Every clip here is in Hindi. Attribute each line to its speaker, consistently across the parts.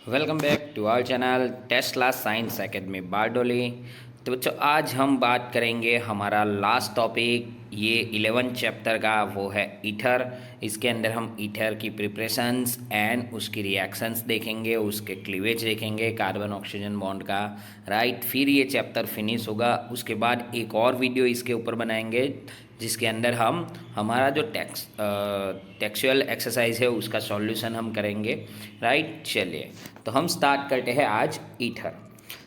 Speaker 1: Welcome back to our channel Tesla science academy Bardoli. तो बच्चों आज हम बात करेंगे हमारा लास्ट टॉपिक ये 11 चैप्टर का, वो है ईथर। इसके अंदर हम ईथर की प्रिपरेशंस एंड उसकी रिएक्शंस देखेंगे, उसके क्लीवेज देखेंगे, कार्बन ऑक्सीजन बॉन्ड का, राइट। फिर ये चैप्टर फिनिश होगा, उसके बाद एक और वीडियो इसके ऊपर बनाएंगे जिसके अंदर हम हमारा जो टेक्सुअल एक्सरसाइज है उसका सॉल्यूशन हम करेंगे, राइट। चलिए तो हम स्टार्ट करते हैं आज ether.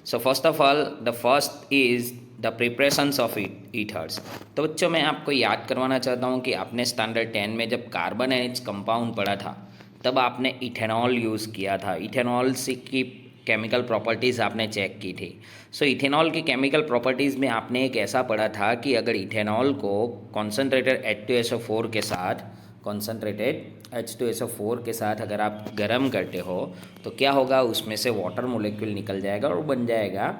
Speaker 1: So first of all the first is the preparations of ethers. तो बच्चों मैं आपको याद करवाना चाहता हूँ कि आपने स्टैंडर्ड 10 में जब कार्बन एंड इट्स कंपाउंड पढ़ा था तब आपने इथेनॉल यूज़ किया था। इथेनॉल से की केमिकल प्रॉपर्टीज़ आपने चेक की थी। सो इथेनॉल की केमिकल प्रॉपर्टीज़ में आपने एक ऐसा पढ़ा था कि अगर इथेनॉल को कॉन्सेंट्रेटेड H2SO4 के साथ अगर आप गर्म करते हो तो क्या होगा, उसमें से वाटर मोलिक्यूल निकल जाएगा और बन जाएगा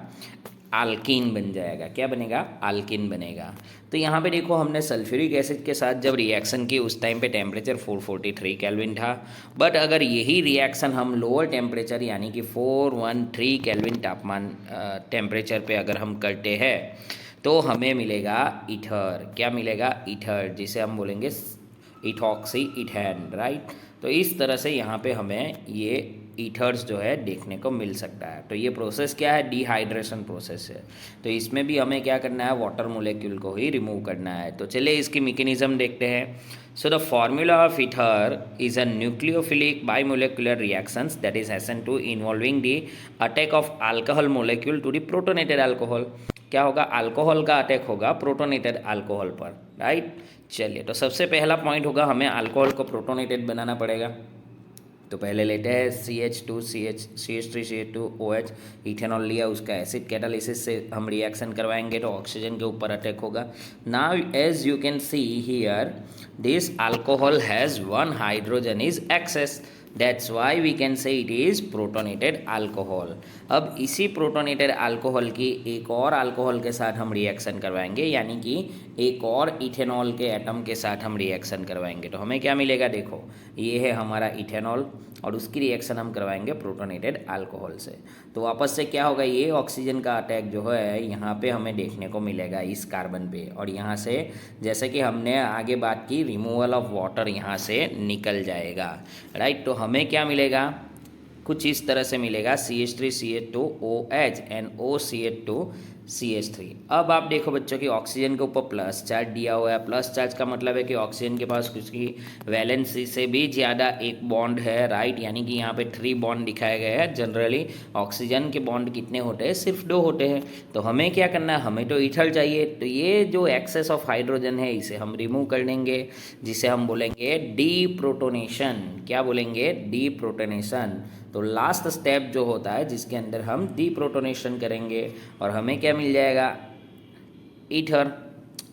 Speaker 1: आल्कीन बन जाएगा। क्या बनेगा? आल्कीन बनेगा। तो यहाँ पे देखो हमने सल्फ्यूरिक एसिड के साथ जब रिएक्शन की उस टाइम पे टेम्परेचर 443 केल्विन था, बट अगर यही रिएक्शन हम लोअर टेम्परेचर यानी कि 413 केल्विन तापमान टेम्परेचर पे अगर हम करते हैं तो हमें मिलेगा ईथर। क्या मिलेगा? ईथर, जिसे हम बोलेंगे इथॉक्सी इथेन, राइट। तो इस तरह से यहाँ पे हमें ये ईथर्स जो है देखने को मिल सकता है। तो ये प्रोसेस क्या है? डिहाइड्रेशन प्रोसेस है। तो इसमें भी हमें क्या करना है? वाटर मोलिक्यूल को ही रिमूव करना है। तो चलिए इसकी मैकेनिज्म देखते हैं। So the formula of ether is a nucleophilic bimolecular reactions that is SN2 involving the attack of alcohol molecule to the protonated alcohol. क्या होगा? अल्कोहल का अटैक होगा प्रोटोनेटेड अल्कोहल पर, राइट। चलिए तो सबसे पहला पॉइंट होगा, हमें अल्कोहल को प्रोटोनेटेड बनाना पड़ेगा। तो पहले लेते हैं CH2CH3CH2OH, इथेनॉल लिया, उसका एसिड कैटालिसिस से हम रिएक्शन करवाएंगे तो ऑक्सीजन के ऊपर अटैक होगा। Now as you can see here this alcohol has one hydrogen is excess, that's why we can say it is protonated alcohol. अब इसी प्रोटोनेटेड अल्कोहल की एक और अल्कोहल के साथ हम रिएक्शन करवाएंगे, यानी कि एक और इथेनॉल के एटम के साथ हम रिएक्शन करवाएंगे। तो हमें क्या मिलेगा? देखो ये है हमारा इथेनॉल और उसकी रिएक्शन हम करवाएंगे प्रोटोनेटेड अल्कोहल से। तो वापस से क्या होगा? ये ऑक्सीजन का अटैक जो है यहाँ पे हमें देखने को मिलेगा इस कार्बन पे, और यहाँ से जैसे कि हमने आगे बात की रिमूवल ऑफ वाटर यहाँ से निकल जाएगा, राइट। तो हमें क्या मिलेगा? कुछ इस तरह से मिलेगा CH3CH2OH एंड OCH2CH3। अब आप देखो बच्चों की ऑक्सीजन के ऊपर प्लस चार्ज दिया हुआ है। प्लस चार्ज का मतलब है कि ऑक्सीजन के पास उसकी वैलेंसी से भी ज़्यादा एक बॉन्ड है, राइट। यानी कि यहाँ पे 3 बॉन्ड दिखाए गए हैं। जनरली ऑक्सीजन के बॉन्ड कितने होते हैं? सिर्फ 2 होते हैं। तो हमें क्या करना है? हमें तो ईथर चाहिए। तो ये जो एक्सेस ऑफ हाइड्रोजन है इसे हम रिमूव कर लेंगे, जिसे हम बोलेंगे डीप्रोटोनेशन। क्या बोलेंगे? डीप्रोटोनेशन। तो लास्ट स्टेप जो होता है जिसके अंदर हम डीप्रोटोनेशन करेंगे और हमें क्या मिल जाएगा? Ether,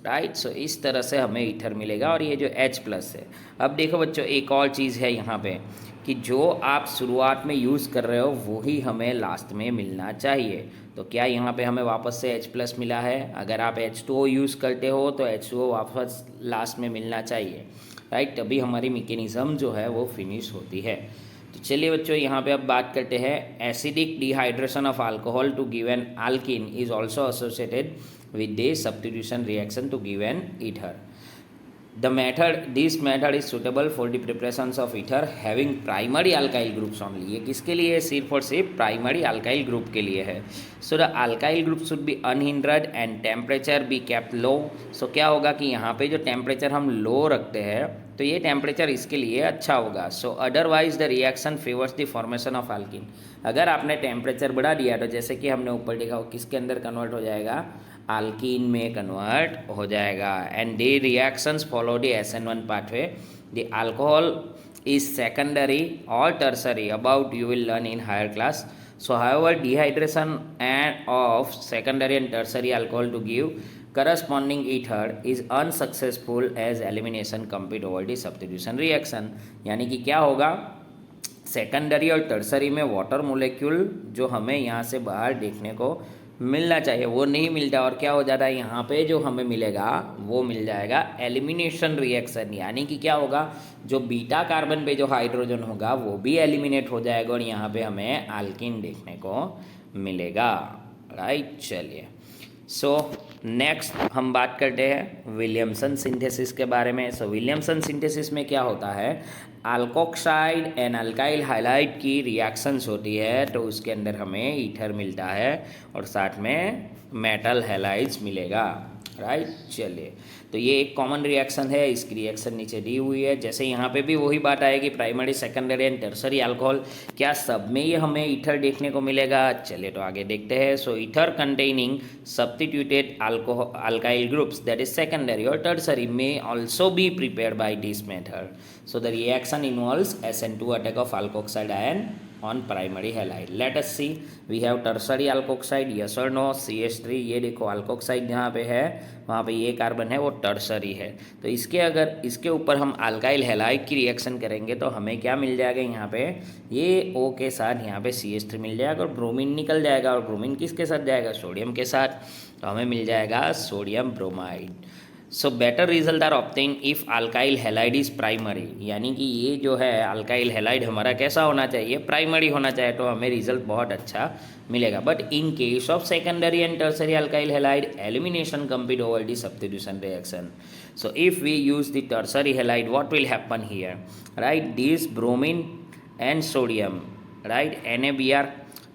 Speaker 1: right. सो इस तरह से हमें ईथर मिलेगा और ये जो H+ है। अब देखो बच्चों एक और चीज़ है यहाँ पे कि जो आप शुरुआत में यूज़ कर रहे हो वही हमें लास्ट में मिलना चाहिए। तो क्या यहाँ पे हमें वापस से H+ मिला है? अगर आप H2O यूज़ करते हो तो H2O वापस लास्ट में मिलना चाहिए, राइट। तभी हमारी मैकेनिज्म जो है वो फिनिश होती है। तो चलिए बच्चों यहाँ पे अब बात करते हैं। Acidic dehydration of alcohol to give an alkene is also associated with the substitution reaction to give an ether. This method is suitable for the preparations of ether having primary alkyl groups only. ये किसके लिए है? सिर्फ और सिर्फ प्राइमरी अल्काइल ग्रुप के लिए है। So the alkyl group should be unhindered and temperature be kept low. So क्या होगा कि यहाँ पे जो टेम्परेचर हम लो रखते हैं तो ये टेम्परेचर इसके लिए अच्छा होगा। सो otherwise the reaction favours the formation of alkene. अगर आपने टेम्परेचर बढ़ा दिया तो जैसे कि हमने ऊपर देखा किसके अंदर कन्वर्ट हो जाएगा? अल्कीन में कन्वर्ट हो जाएगा। And the reactions follow the SN1 pathway. The alcohol is secondary or tertiary about you will learn in higher class. So however dehydration and of secondary and tertiary alcohol to give corresponding ether is unsuccessful as elimination complete over the substitution reaction. यानी कि क्या होगा? सेकेंडरी और टर्सरी में वाटर मोलिक्यूल जो हमें यहाँ से बाहर देखने को मिलना चाहिए वो नहीं मिलता, और क्या हो जाता है यहाँ पे जो हमें मिलेगा वो मिल जाएगा एलिमिनेशन रिएक्शन, यानी कि क्या होगा, जो बीटा कार्बन पे जो हाइड्रोजन होगा वो भी एलिमिनेट हो जाएगा और यहाँ पे हमें अल्कीन देखने को मिलेगा। राइट, चलिए सो नेक्स्ट हम बात करते हैं विलियमसन सिंथेसिस के बारे में। सो विलियमसन सिंथेसिस में क्या होता है, अल्कोक्साइड एंड अल्काइल हाइलाइड की रिएक्शंस होती है, तो उसके अंदर हमें ईथर मिलता है और साथ में मेटल हैलाइड्स मिलेगा। राइट, चलिए तो ये एक कॉमन रिएक्शन है, इसकी रिएक्शन नीचे दी हुई है। जैसे यहाँ पे भी वही बात आएगी, primary secondary and tertiary alcohol, क्या सब में ये हमें ईथर देखने को मिलेगा। चलिए तो आगे देखते हैं। So ether containing substituted alkyl groups that is secondary और tertiary may also be prepared by this method. So the reaction involves SN2 attack of alkoxide ion on primary halide. Let us see, we have tertiary alkoxide, yes or no, CH3, ये देखो अल्कोक्साइड जहाँ पे है वहाँ पे ये कार्बन है वो टर्सरी है, तो इसके अगर इसके ऊपर हम अल्काइल हैलाइड की रिएक्शन करेंगे तो हमें क्या मिल जाएगा, यहाँ पे ये O के साथ यहाँ पे CH3 मिल जाएगा और ब्रोमीन निकल जाएगा, और ब्रोमीन किसके साथ जाएगा, सोडियम के साथ, तो हमें मिल जाएगा sodium bromide. So better result are obtain if alkyl halide is primary, यानी कि ये जो है अल्काइल हैलाइड हमारा कैसा होना चाहिए, प्राइमरी होना चाहिए, तो हमें रिजल्ट बहुत अच्छा मिलेगा। But in case of secondary and tertiary alkyl halide elimination complete over the substitution reaction. So if we use the tertiary halide what will happen here, right, this bromine and sodium, right, NaBr,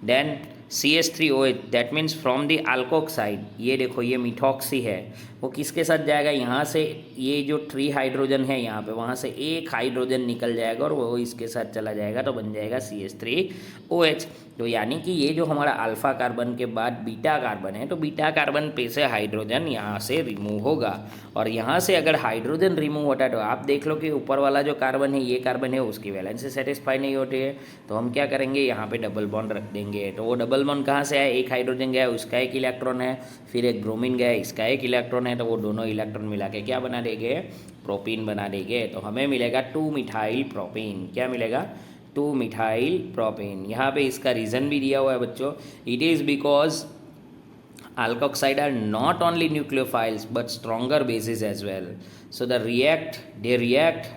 Speaker 1: then CH3OH, that means from the alkoxide, ये देखो ये मिथॉक्सी है, वो किसके साथ जाएगा, यहाँ से ये जो 3 हाइड्रोजन है यहाँ पे, वहाँ से एक हाइड्रोजन निकल जाएगा और वो इसके साथ चला जाएगा, तो बन जाएगा CH3OH। तो यानी कि ये जो हमारा अल्फा कार्बन के बाद बीटा कार्बन है, तो बीटा कार्बन पे से हाइड्रोजन यहाँ से रिमूव होगा, और यहाँ से अगर हाइड्रोजन रिमूव होता है तो आप देख लो कि ऊपर वाला जो कार्बन है, ये कार्बन है, उसकी वैलेंसी सेटिस्फाई नहीं होती है, तो हम क्या करेंगे, यहाँ पे डबल बॉन्ड रख देंगे। तो वो डबल बॉन्ड कहाँ से आया, एक हाइड्रोजन गया उसका एक इलेक्ट्रॉन है, फिर एक ब्रोमीन गया इसका एक इलेक्ट्रॉन है, तो वो दोनों इलेक्ट्रॉन मिला के क्या बना देंगे, प्रोपीन बना देंगे, तो हमें मिलेगा 2 मिथाइल प्रोपीन। क्या मिलेगा, 2 मिथाइल प्रोपीन। यहाँ पे इसका रीज़न भी दिया हुआ है बच्चों, it is because alkoxide are not only nucleophiles but stronger bases as well, so they react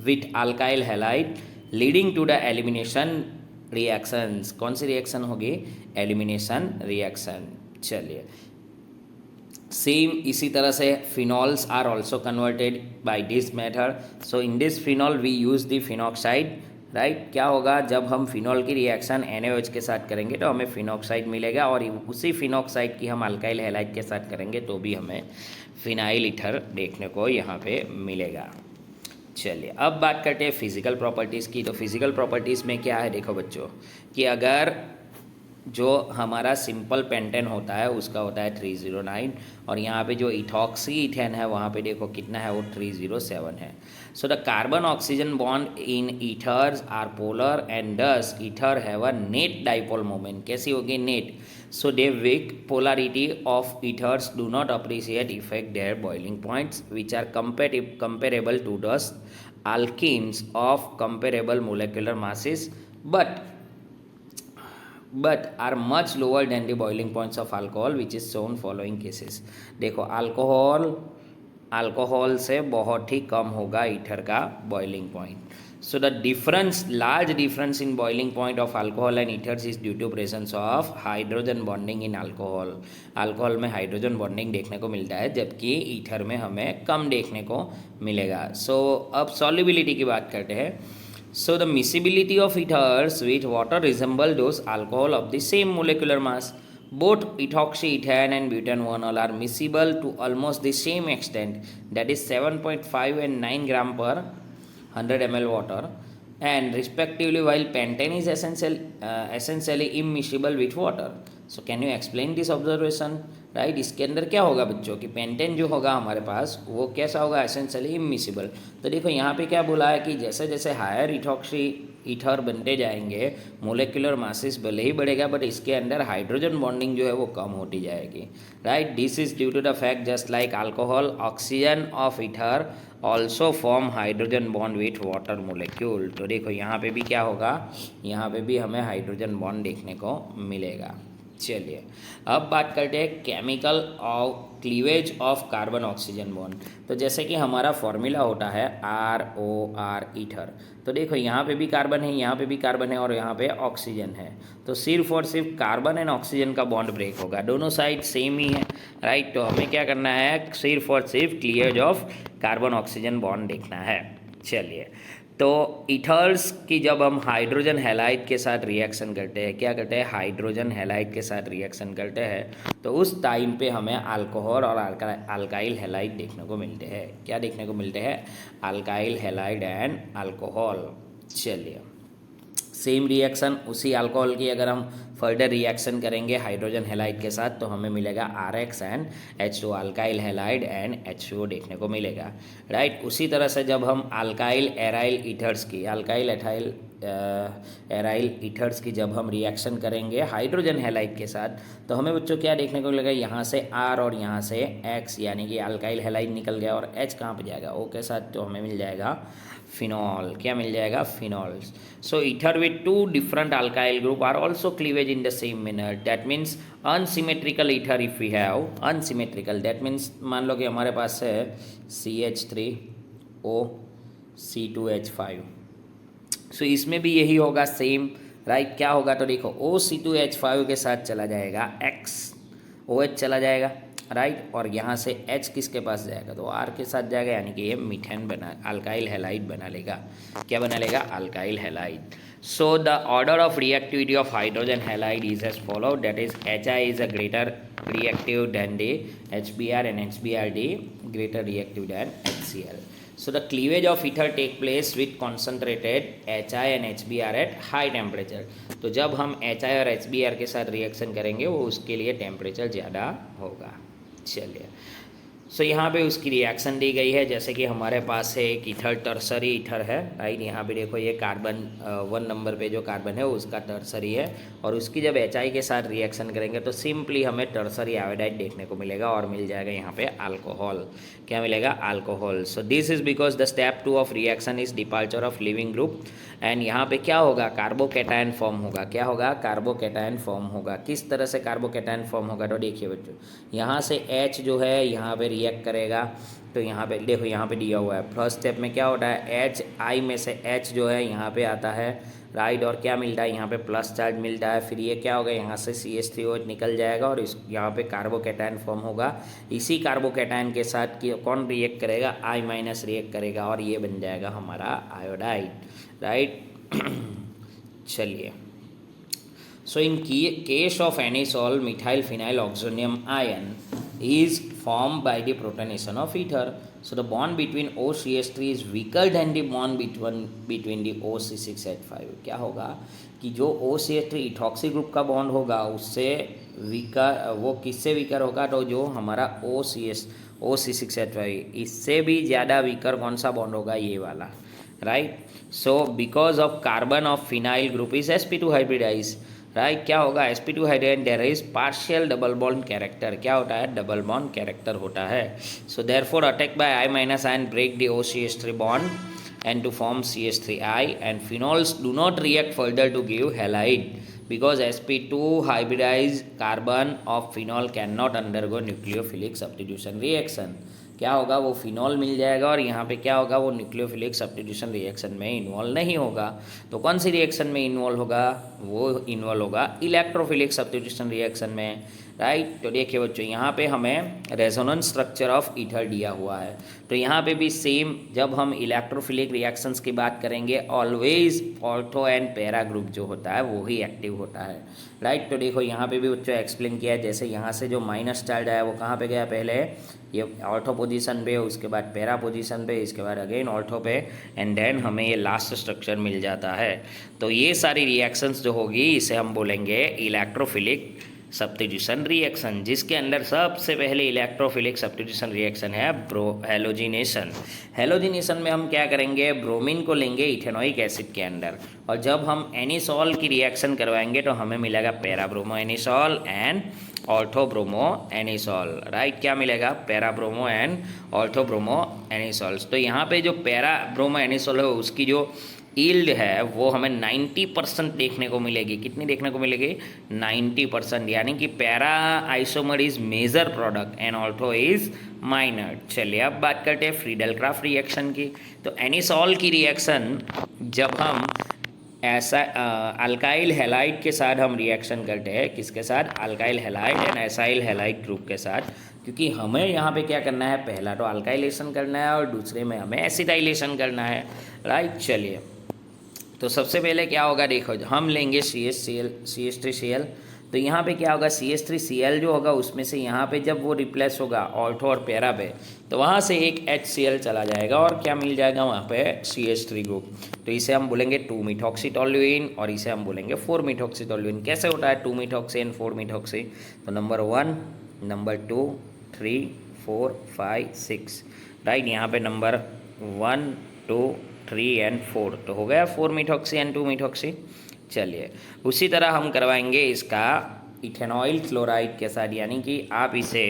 Speaker 1: with alkyl halide leading to the elimination reactions। कौन सी रिएक्शन होगी, एलिमिनेशन रिएक्शन। चलिए सेम इसी तरह से phenols are also converted by this method. So in this phenol we use the phenoxide, right, क्या होगा, जब हम फिनॉल की रिएक्शन NaOH के साथ करेंगे तो हमें फिनॉक्साइड मिलेगा, और उसी फिनॉक्साइड की हम अल्काइल हैलाइड के साथ करेंगे तो भी हमें फिनाइल ईथर देखने को यहाँ पे मिलेगा। चलिए अब बात करते हैं फिजिकल प्रॉपर्टीज़ की। तो फिजिकल प्रॉपर्टीज़ में क्या है, देखो बच्चों कि अगर जो हमारा सिंपल पेंटेन होता है उसका होता है 309, और यहाँ पे जो इथॉक्सी इथेन है वहाँ पे देखो कितना है, वो 307 है। So the carbon oxygen bond in ethers are polar and thus ether have a net dipole moment. कैसी होगी, net. So they weak polarity of ethers do not appreciate effect their boiling points which are comparable to those alkenes of comparable molecular masses but are much lower than the boiling points of alcohol which is shown following cases। देखो अल्कोहल से बहुत ही कम होगा ईथर का boiling point. So the difference, large difference in boiling point of alcohol and ethers is due to presence of hydrogen bonding in alcohol. Alcohol में हाइड्रोजन बॉन्डिंग देखने को मिलता है जबकि ईथर में हमें कम देखने को मिलेगा। सो अब सॉल्युबिलिटी की बात करते हैं। So the miscibility of ethers with water resemble those alcohol of the same molecular mass. Both ethoxyethane and butanol are miscible to almost the same extent, that is 7.5 and 9 gram per 100 ml water, and respectively, while pentane is essentially immiscible with water. So can you explain this observation? Right, इसके अंदर क्या होगा बच्चों कि पेंटेन जो होगा हमारे पास वो कैसा होगा, एसेंशियली इमिसिबल। तो देखो यहाँ पे क्या बोला है कि जैसे जैसे हायर इथॉक्सी ईथर बनते जाएंगे, मोलेकुलर मासेस भले ही बढ़ेगा बट इसके अंदर हाइड्रोजन बॉन्डिंग जो है वो कम होती जाएगी। Right, this is due to the fact just like alcohol oxygen of ether also form hydrogen bond with water molecule. तो देखो यहाँ पे भी क्या होगा, यहाँ पे भी हमें हाइड्रोजन बॉन्ड देखने को मिलेगा। चलिए अब बात करते हैं chemical of cleavage of carbon oxygen bond. तो जैसे कि हमारा फॉर्मूला होता है ROR ईथर। तो देखो यहाँ पे भी कार्बन है, यहाँ पे भी कार्बन है और यहाँ पे ऑक्सीजन है। तो सिर्फ और सिर्फ कार्बन एंड ऑक्सीजन का बॉन्ड ब्रेक होगा, दोनों साइड सेम ही है, राइट। तो हमें क्या करना है, सिर्फ और सिर्फ cleavage of carbon oxygen bond देखना है। चलिए तो ईथर्स की जब हम हाइड्रोजन हैलाइड के साथ रिएक्शन करते हैं, क्या करते हैं, हाइड्रोजन हैलाइड के साथ रिएक्शन करते हैं, तो उस टाइम पे हमें अल्कोहल और अल्काइल हैलाइड देखने को मिलते हैं। क्या देखने को मिलते हैं, अल्काइल हैलाइड एंड अल्कोहल। चलिए सेम रिएक्शन उसी अल्कोहल की अगर हम फर्दर रिएक्शन करेंगे हाइड्रोजन हैलाइड के साथ, तो हमें मिलेगा RX and H2 alkyl halide and H2O देखने को मिलेगा, राइट। उसी तरह से जब हम अल्काइल एराइल ईथर्स की एराइल ईथर्स की जब हम रिएक्शन करेंगे हाइड्रोजन हैलाइड के साथ, तो हमें बच्चों क्या देखने को मिलेगा, यहाँ से R और यहाँ से X, यानी कि अल्काइल हैलाइड निकल गया और H कहाँ पे जाएगा, O के साथ, तो हमें मिल जाएगा फिनॉल। क्या मिल जाएगा, phenols. So ether with two different alkyl group are also cleavage in the same manner, that means unsymmetrical ether if we have unsymmetrical, that means मान लो कि हमारे पास है CH3O C2H5, सो इसमें भी यही होगा सेम, राइट। क्या होगा, तो देखो OC2H5 के साथ चला जाएगा XOH चला जाएगा, राइट। और यहाँ से H किसके पास जाएगा, तो R के साथ जाएगा, यानी कि ये मीथेन बना अल्काइल हैलाइड बना लेगा। क्या बना लेगा, alkyl halide. So the order of reactivity of hydrogen halide is as follow, that is HI is a greater reactive than the HBr and HBrD greater reactive than HCl. So the cleavage of ether take place with concentrated HI and HBr at high temperature. तो जब हम HI और HBr के साथ रिएक्शन करेंगे वो उसके लिए टेम्परेचर ज़्यादा होगा। चलिए सो यहाँ पे उसकी रिएक्शन दी गई है, जैसे कि हमारे पास है एक ईथर टर्सरी ईथर है, राइट। यहाँ पे देखो ये कार्बन 1 नंबर पे जो कार्बन है उसका टर्सरी है, और उसकी जब HI के साथ रिएक्शन करेंगे तो सिंपली हमें टर्सरी आयोडाइड देखने को मिलेगा और मिल जाएगा यहाँ पे अल्कोहल। क्या मिलेगा, alcohol. So this is because the step 2 of reaction is departure of leaving group, and यहाँ पे क्या होगा, कार्बोकैटायन फॉर्म होगा। क्या होगा, कार्बोकैटायन फॉर्म होगा। किस तरह से कार्बोकैटायन फॉर्म होगा, तो देखिए बच्चों, यहाँ से H जो है यहाँ पे रिएक्ट करेगा, तो यहाँ पे देखो यहाँ पे दिया हुआ है फर्स्ट स्टेप में क्या होता है, HI में से H जो है यहाँ पे आता है, राइट। और क्या मिलता है, यहाँ पे प्लस चार्ज मिलता है। फिर ये क्या होगा, यहाँ से CH3OH निकल जाएगा और इस यहाँ पे कार्बोकैटायन फॉर्म होगा। इसी कार्बोकैटायन के साथ कौन रिएक्ट करेगा, I- रिएक्ट करेगा और ये बन जाएगा हमारा आयोडाइड, राइट। चलिए so in case of anisole methyl phenyl oxonium ion is formed by the protonation of ether. So the bond between OCH3 is weaker than the bond between the OC6H5. क्या होगा कि जो OCH3 इथॉक्सी ग्रुप का बॉन्ड होगा उससे वीकर, वो किससे वीकर होगा, तो जो हमारा OC6H5 इससे भी ज़्यादा वीकर कौन सा बॉन्ड होगा, ये वाला, right. So because of carbon of phenyl group is sp2 hybridise, right. क्या होगा, sp2 hydrogen there is partial double bond character. क्या होता है, डबल बॉन्ड कैरेक्टर होता है। So therefore attack by I- ion break the OCH3 bond and to form CH3I, and phenols do not react further to give halide because sp2 hybridized carbon of phenol cannot undergo nucleophilic substitution reaction. क्या होगा, वो फिनॉल मिल जाएगा और यहाँ पे क्या होगा, वो न्यूक्लियोफिलिक सब्स्टिट्यूशन रिएक्शन में इन्वॉल्व नहीं होगा। तो कौन सी रिएक्शन में इन्वॉल्व होगा, वो इन्वॉल्व होगा इलेक्ट्रोफिलिक सब्स्टिट्यूशन रिएक्शन में, राइट। तो देखिए बच्चों, यहाँ पे हमें रेजोनेंस स्ट्रक्चर ऑफ ईथर दिया हुआ है, तो यहाँ पे भी सेम जब हम इलेक्ट्रोफिलिक रिएक्शंस की बात करेंगे always ortho and para group जो होता है वो ही एक्टिव होता है, राइट। तो देखो यहाँ पे भी बच्चों एक्सप्लेन किया है, जैसे यहाँ से जो माइनस चार्ज आया वो कहाँ पे गया, पहले ये ऑर्थो पोजीशन पे, उसके बाद पैरा पोजीशन पे, इसके बाद अगेन ऑर्थो पे, एंड देन हमें ये लास्ट स्ट्रक्चर मिल जाता है। तो ये सारी रिएक्शंस जो होगी इसे हम बोलेंगे इलेक्ट्रोफिलिक सब्स्टिट्यूशन रिएक्शन, जिसके अंदर सबसे पहले इलेक्ट्रोफिलिक सब्स्टिट्यूशन रिएक्शन है हेलोजिनेशन। हेलोजिनेशन में हम क्या करेंगे, ब्रोमीन को लेंगे इथेनोइक एसिड के अंदर, और जब हम एनिसॉल की रिएक्शन करवाएंगे तो हमें मिलेगा पैराब्रोमो एनिसॉल एंड ऑर्थोब्रोमो एनिसॉल, राइट। क्या मिलेगा, पैराब्रोमो एंड ऑर्थोब्रोमो एनिसॉल्स। तो यहाँ पे जो पैराब्रोमो एनिसॉल है उसकी जो यील्ड है वो हमें 90% देखने को मिलेगी। कितनी देखने को मिलेगी? 90%, यानी कि para isomer is major product and ortho is minor. चलिए अब बात करते हैं फ्रीडल क्राफ्ट रिएक्शन की। तो एनिसॉल की रिएक्शन जब हम ऐसा अल्काइल हैलाइड के साथ हम रिएक्शन करते हैं, किसके साथ? Alkyl halide and acyl halide group के साथ, क्योंकि हमें यहाँ पे क्या करना है, पहला तो अल्काइलेशन करना है और दूसरे में हमें एसिटाइलेशन करना है, राइट। चलिए तो सबसे पहले क्या होगा, देखो हम लेंगे CH3Cl। तो यहाँ पे क्या होगा, CH3Cl जो होगा उसमें से यहाँ पे जब वो रिप्लेस होगा ऑल्थो और पैरा पे, तो वहाँ से एक HCl चला जाएगा और क्या मिल जाएगा वहाँ पे? CH3 group. तो इसे हम बोलेंगे 2-मिथॉक्सीटोल्यूइन और इसे हम बोलेंगे 4-मिथॉक्सीटोल्यूइन। कैसे होता है 2-मिथॉक्सी एंड 4-मिथॉक्सी? तो नंबर 1, नंबर 2, 3, 4, 5, 6, राइट। यहाँ पे नंबर 1, 2, 3 एंड 4 तो हो गया 4-मिथॉक्सी एंड 2-मिथॉक्सी। चलिए उसी तरह हम करवाएंगे इसका इथेनॉइल क्लोराइड के साथ, यानी कि आप इसे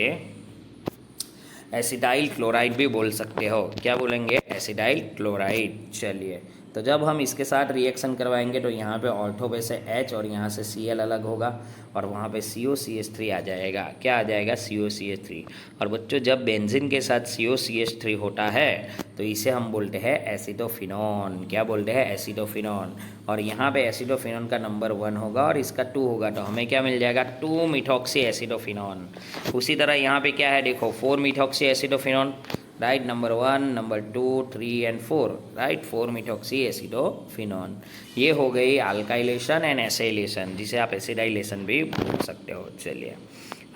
Speaker 1: एसिटाइल क्लोराइड भी बोल सकते हो। क्या बोलेंगे? Acetyl chloride. चलिए तो जब हम इसके साथ रिएक्शन करवाएंगे तो यहाँ पे ऑल्थो पे से H और यहाँ से Cl अलग होगा और वहाँ पे COCH3 आ जाएगा। क्या आ जाएगा? COCH3। और बच्चों जब बेंजीन के साथ COCH3 होता है तो इसे हम बोलते हैं एसिटोफिनॉन। क्या बोलते हैं? एसिटोफिनॉन। और यहाँ पे एसिटोफिनॉन का नंबर 1 होगा और इसका 2 होगा, तो हमें क्या मिल जाएगा? Two methoxy acetophenone. उसी तरह यहाँ पे क्या है, देखो four methoxy acetophenone, right. Number 1, number 2, 3 and 4, right. Four methoxy acetophenone. ये हो गई अल्काइलेशन एंड एसिलेशन, जिसे आप एसिडाइलेशन भी बोल सकते हो। चलिए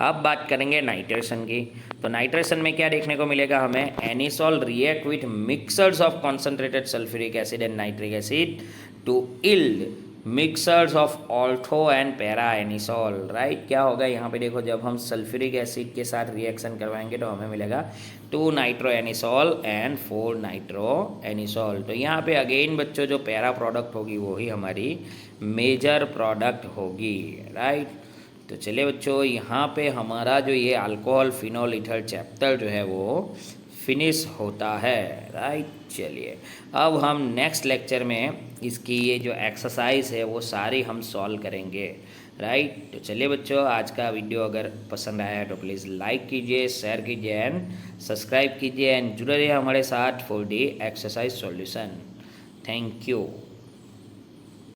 Speaker 1: अब बात करेंगे नाइट्रेशन की। तो नाइट्रेशन में क्या देखने को मिलेगा हमें? Anisole react with mixtures of concentrated sulphuric acid and nitric acid to yield mixtures of ortho and para anisole, right. क्या होगा यहाँ पे देखो, जब हम सल्फ्यूरिक एसिड के साथ रिएक्शन करवाएंगे तो हमें मिलेगा 2-नाइट्रो एनिसॉल एंड 4-नाइट्रो एनिसॉल। तो यहाँ पे अगेन बच्चों जो पैरा प्रोडक्ट होगी वो ही हमारी मेजर प्रोडक्ट होगी, राइट। तो चलिए बच्चों यहाँ पे हमारा जो ये अल्कोहल फिनोल ईथर चैप्टर जो है वो फिनिश होता है, राइट। चलिए अब हम नेक्स्ट लेक्चर में इसकी ये जो एक्सरसाइज है वो सारी हम सॉल्व करेंगे, राइट। तो चलिए बच्चों आज का वीडियो अगर पसंद आया है तो प्लीज़ लाइक कीजिए, शेयर कीजिए एंड सब्सक्राइब कीजिए एंड जुड़े रहिए हमारे साथ for the exercise solution. Thank you.